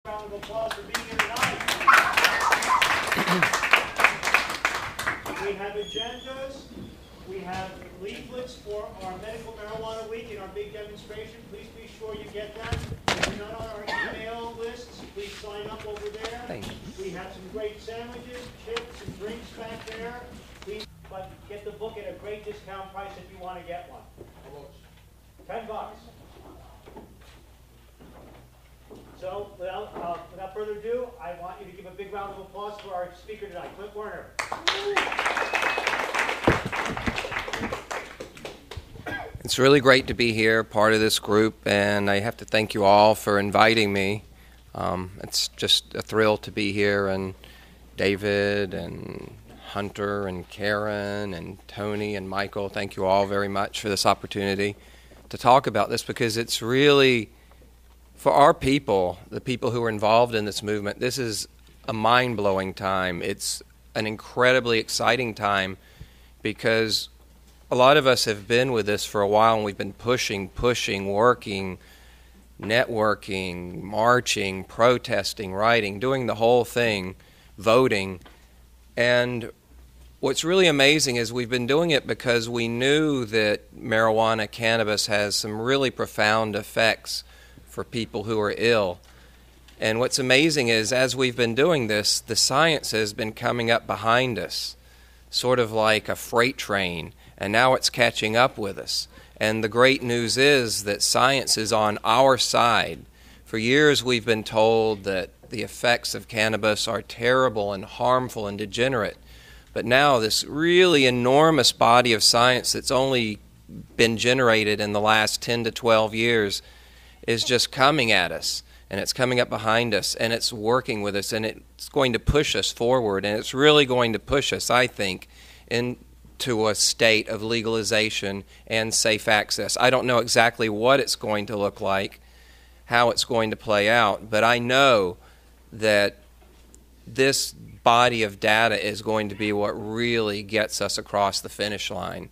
Round of applause for being here tonight. We have agendas. We have leaflets for our Medical Marijuana Week and our big demonstration. Please be sure you get them. If you're not on our email lists, please sign up over there. Thank you. We have some great sandwiches, chips, and drinks back there. Please get the book at a great discount price if you want to get one. $10. So, without further ado, I want you to give a big round of applause for our speaker tonight, Clint Werner. It's really great to be here, part of this group, and I have to thank you all for inviting me. It's just a thrill to be here, and David and Hunter and Karen and Tony and Michael, thank you all very much for this opportunity to talk about this, because it's really, for our people, the people who are involved in this movement, this is a mind-blowing time. It's an incredibly exciting time because a lot of us have been with this for a while, and we've been pushing, working, networking, marching, protesting, writing, doing the whole thing, voting. And what's really amazing is we've been doing it because we knew that marijuana, cannabis, has some really profound effects for people who are ill. And what's amazing is as we've been doing this, the science has been coming up behind us, sort of like a freight train, and now it's catching up with us. And the great news is that science is on our side. For years we've been told that the effects of cannabis are terrible and harmful and degenerate. But now this really enormous body of science that's only been generated in the last 10 to 12 years is just coming at us, and it's coming up behind us, and it's working with us, and it's going to push us forward, and it's really going to push us, I think, into a state of legalization and safe access. I don't know exactly what it's going to look like, how it's going to play out, but I know that this body of data is going to be what really gets us across the finish line.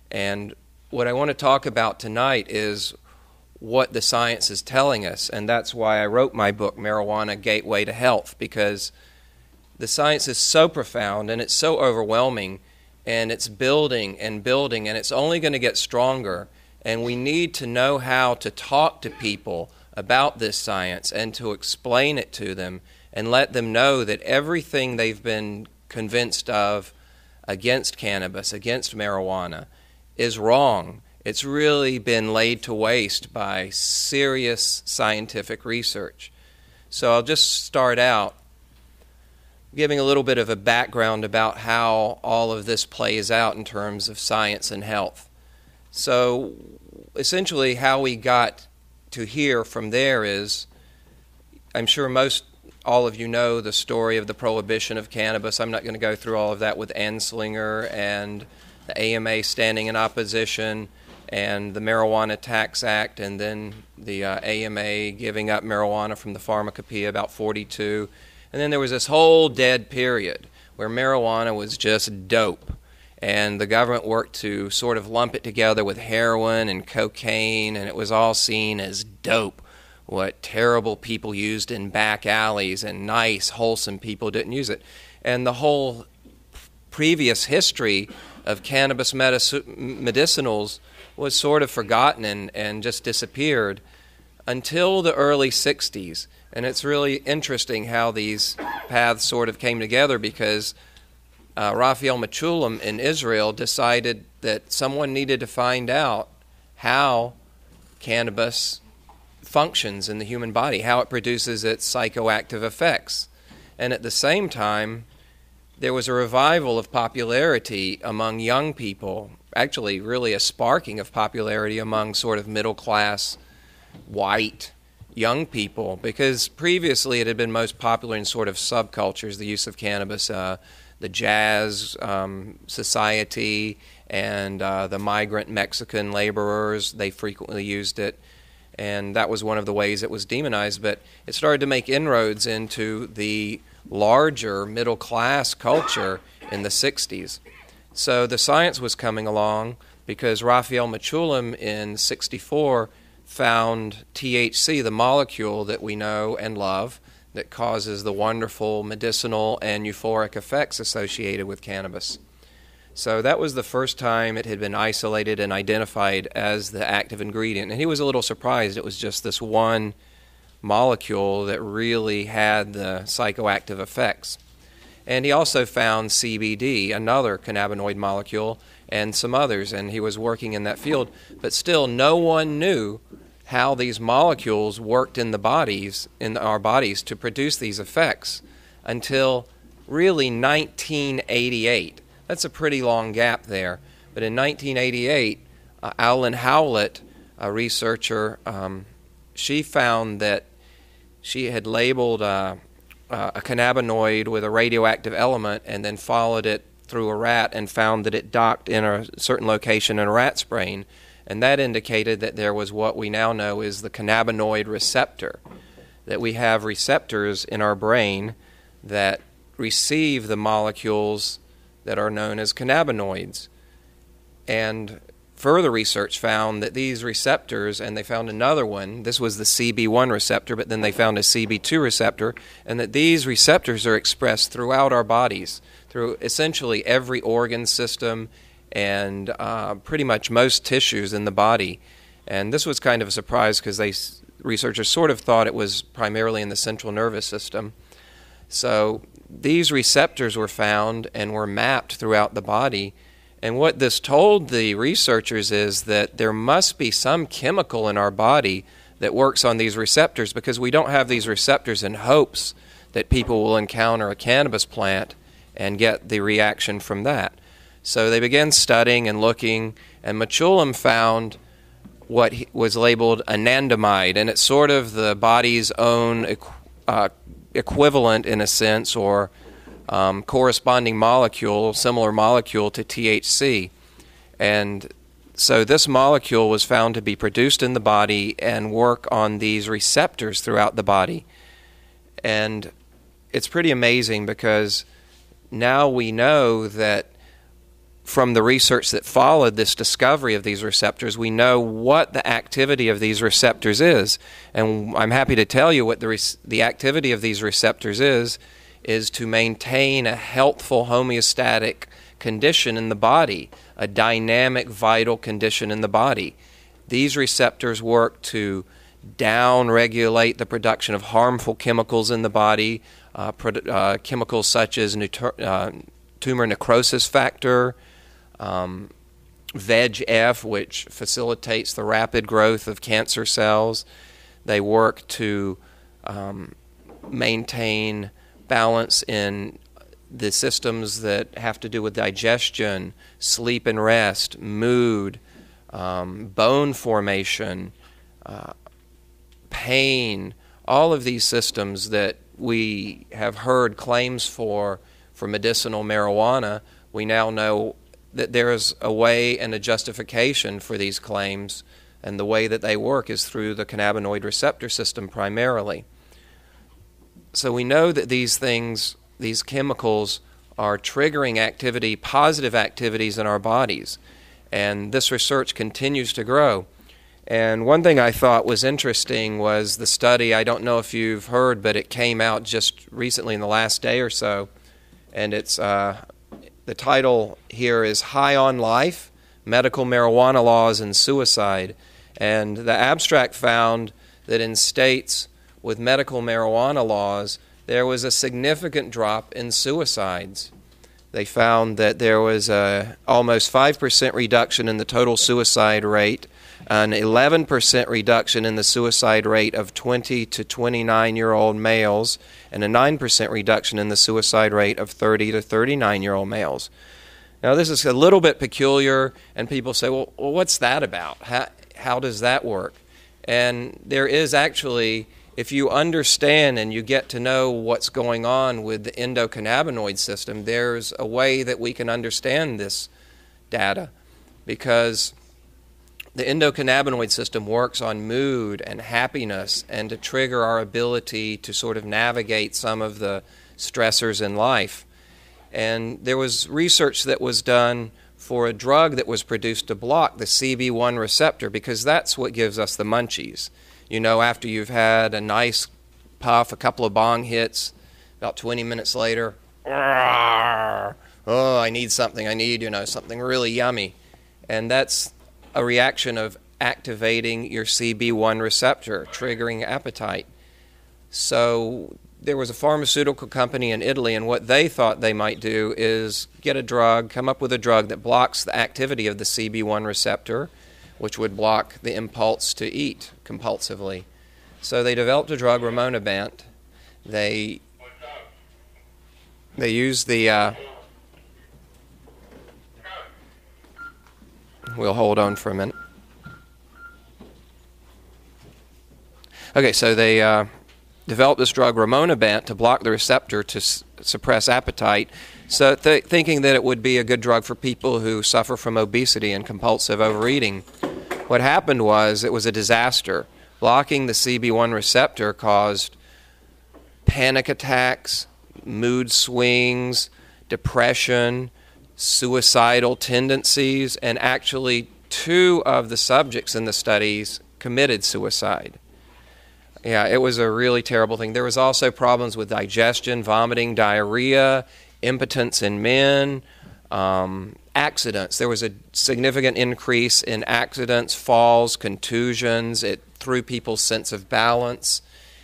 And what I want to talk about tonight is what the science is telling us, and that's why I wrote my book, Marijuana Gateway to Health, because the science is so profound and it's so overwhelming, and it's building and building, and it's only going to get stronger, and we need to know how to talk to people about this science and to explain it to them and let them know that everything they've been convinced of against cannabis, against marijuana, is wrong. It's really been laid to waste by serious scientific research. So I'll just start out giving a little bit of a background about how all of this plays out in terms of science and health. So essentially how we got to here from there is, I'm sure all of you know the story of the prohibition of cannabis. I'm not going to go through all of that with Anslinger and the AMA standing in opposition and the Marijuana Tax Act, and then the AMA giving up marijuana from the pharmacopoeia about 42. And then there was this whole dead period where marijuana was just dope, and the government worked to sort of lump it together with heroin and cocaine, and it was all seen as dope, what terrible people used in back alleys, and nice, wholesome people didn't use it. And the whole previous history of cannabis medicinals was sort of forgotten and just disappeared until the early 60s. And it's really interesting how these paths sort of came together, because Raphael Mechoulam in Israel decided that someone needed to find out how cannabis functions in the human body, how it produces its psychoactive effects. And at the same time, there was a revival of popularity among young people, actually really a sparking of popularity among sort of middle-class, white young people, because previously it had been most popular in sort of subcultures, the use of cannabis, the jazz society and the migrant Mexican laborers, they frequently used it, and that was one of the ways it was demonized. But it started to make inroads into the larger middle-class culture in the 60s. So the science was coming along because Raphael Mechoulam in 64 found THC, the molecule that we know and love, that causes the wonderful medicinal and euphoric effects associated with cannabis. So that was the first time it had been isolated and identified as the active ingredient. And he was a little surprised it was just this one molecule that really had the psychoactive effects. And he also found CBD, another cannabinoid molecule, and some others, and he was working in that field. But still, no one knew how these molecules worked in our bodies to produce these effects until really 1988. That's a pretty long gap there. But in 1988, Alan Howlett, a researcher, she found that she had labeled a cannabinoid with a radioactive element and then followed it through a rat and found that it docked in a certain location in a rat's brain. And that indicated that there was what we now know is the cannabinoid receptor, that we have receptors in our brain that receive the molecules that are known as cannabinoids. And further research found that these receptors, and they found another one, this was the CB1 receptor, but then they found a CB2 receptor, and that these receptors are expressed throughout our bodies, through essentially every organ system and pretty much most tissues in the body. And this was kind of a surprise because researchers sort of thought it was primarily in the central nervous system. So these receptors were found and were mapped throughout the body. And what this told the researchers is that there must be some chemical in our body that works on these receptors, because we don't have these receptors in hopes that people will encounter a cannabis plant and get the reaction from that. So they began studying and looking, and Mechoulam found what was labeled anandamide, and it's sort of the body's own equivalent, in a sense, or corresponding molecule, similar molecule to THC. And so this molecule was found to be produced in the body and work on these receptors throughout the body. And it's pretty amazing because now we know that from the research that followed this discovery of these receptors, we know what the activity of these receptors is. And I'm happy to tell you what the activity of these receptors is to maintain a healthful homeostatic condition in the body, a dynamic, vital condition in the body. These receptors work to down-regulate the production of harmful chemicals in the body, chemicals such as tumor necrosis factor, VEGF, which facilitates the rapid growth of cancer cells. They work to maintain balance in the systems that have to do with digestion, sleep and rest, mood, bone formation, pain, all of these systems that we have heard claims for medicinal marijuana. We now know that there is a way and a justification for these claims, and the way that they work is through the cannabinoid receptor system primarily. So we know that these things, these chemicals, are triggering activity, positive activities in our bodies. And this research continues to grow. And one thing I thought was interesting was the study, I don't know if you've heard, but it came out just recently in the last day or so. And it's the title here is High on Life, Medical Marijuana Laws and Suicide. And the abstract found that in states with medical marijuana laws, there was a significant drop in suicides. They found that there was a almost 5% reduction in the total suicide rate, an 11% reduction in the suicide rate of 20 to 29-year-old males, and a 9% reduction in the suicide rate of 30 to 39-year-old males. Now, this is a little bit peculiar, and people say, well what's that about? How does that work? And there is actually, if you understand and you get to know what's going on with the endocannabinoid system, there's a way that we can understand this data, because the endocannabinoid system works on mood and happiness and to trigger our ability to sort of navigate some of the stressors in life. And there was research that was done for a drug that was produced to block the CB1 receptor, because that's what gives us the munchies. You know, after you've had a nice puff, a couple of bong hits. About 20 minutes later, oh, I need something. I need, something really yummy. And that's a reaction of activating your CB1 receptor, triggering appetite. So there was a pharmaceutical company in Italy, and what they thought they might do is come up with a drug that blocks the activity of the CB1 receptor, which would block the impulse to eat compulsively. So they developed a drug, Ramonabant. They used the... we'll hold on for a minute. Okay, so they developed this drug, Ramonabant, to block the receptor to suppress appetite, so thinking that it would be a good drug for people who suffer from obesity and compulsive overeating. What happened was it was a disaster. Blocking the CB1 receptor caused panic attacks, mood swings, depression, suicidal tendencies, and actually 2 of the subjects in the studies committed suicide. Yeah, it was a really terrible thing. There was also problems with digestion, vomiting, diarrhea, impotence in men, accidents. There was a significant increase in accidents, falls, contusions. It threw people's sense of balance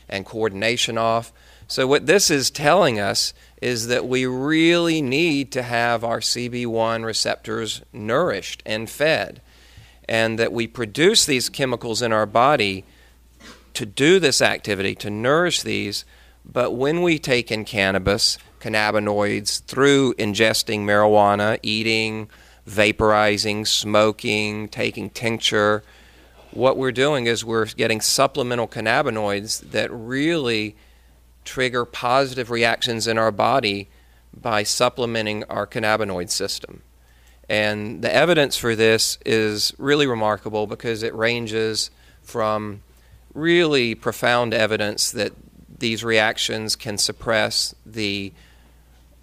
and coordination off. So what this is telling us is that we really need to have our CB1 receptors nourished and fed, and that we produce these chemicals in our body to do this activity, to nourish these. But when we take in cannabinoids through ingesting marijuana, eating, vaporizing, smoking, taking tincture, what we're doing is we're getting supplemental cannabinoids that really trigger positive reactions in our body by supplementing our cannabinoid system. And the evidence for this is really remarkable because it ranges from really profound evidence that these reactions can suppress the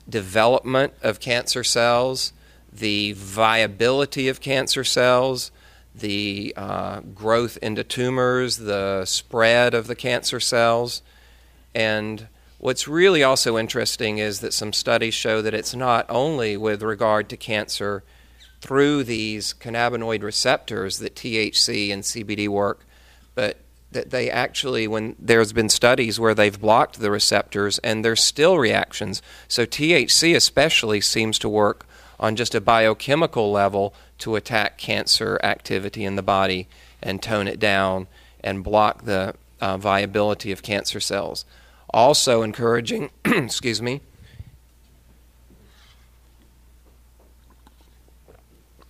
development of cancer cells, the viability of cancer cells, the growth into tumors, the spread of the cancer cells. And what's really also interesting is that some studies show that it's not only with regard to cancer through these cannabinoid receptors that THC and CBD work, but that they actually, when there's been studies where they've blocked the receptors and there's still reactions. So THC especially seems to work on just a biochemical level to attack cancer activity in the body and tone it down and block the viability of cancer cells. Also encouraging, excuse me,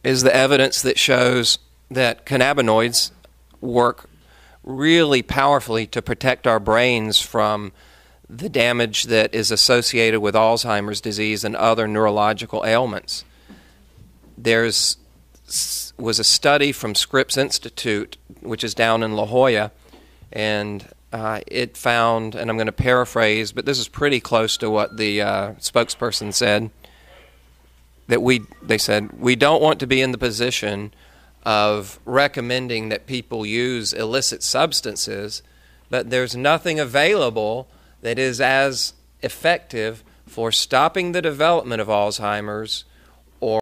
is the evidence that shows that cannabinoids work really powerfully to protect our brains from the damage that is associated with Alzheimer's disease and other neurological ailments. Was a study from Scripps Institute, which is down in La Jolla, and it found, and I'm going to paraphrase, but this is pretty close to what the spokesperson said, that they said, we don't want to be in the position of recommending that people use illicit substances, but there's nothing available that is as effective for stopping the development of Alzheimer's